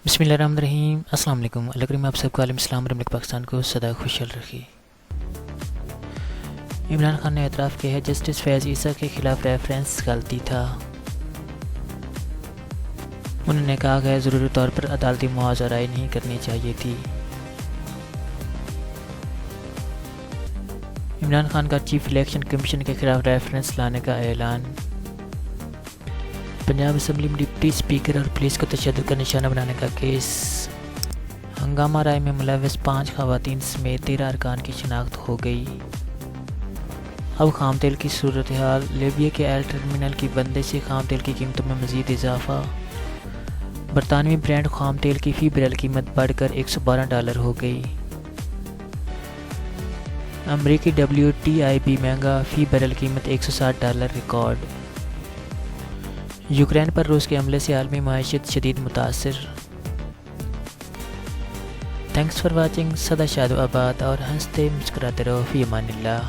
بسم اللہ الرحمن الرحیم۔ السلام علیکم۔ اللہ کریم آپ سب کو عالم اسلام اور ملک پاکستان کو سدا خوشحال رکھے۔ عمران خان نے اعتراف کیا ہے جسٹس فیض عیسیٰ کے خلاف ریفرنس غلطی تھا۔ انہوں نے کہا کہ ضروری طور پر عدالتی معاوضہ رائے نہیں کرنی چاہیے تھی۔ عمران خان کا چیف الیکشن کمیشن کے خلاف ریفرنس لانے کا اعلان۔ پنجاب اسمبلی میں ڈپٹی اسپیکر اور پولیس کو تشدد کا نشانہ بنانے کا کیس۔ ہنگامہ رائے میں ملوث 5 خواتین سمیت 13 ارکان کی شناخت ہو گئی۔ اب خام تیل کی صورتحال۔ لیبیا کے ایل ٹرمینل کی بندش سے خام تیل کی قیمتوں میں مزید اضافہ۔ برطانوی برینڈ خام تیل کی فی بیرل قیمت بڑھ کر $112 ہو گئی۔ امریکی WTI مہنگا، فی بیرل قیمت $160 ریکارڈ۔ یوکرین پر روس کے حملے سے عالمی معیشت شدید متاثر۔ Thanks for watching. سدا شاد و آباد اور ہنستے مسکراتے رہو۔ فی امان اللہ۔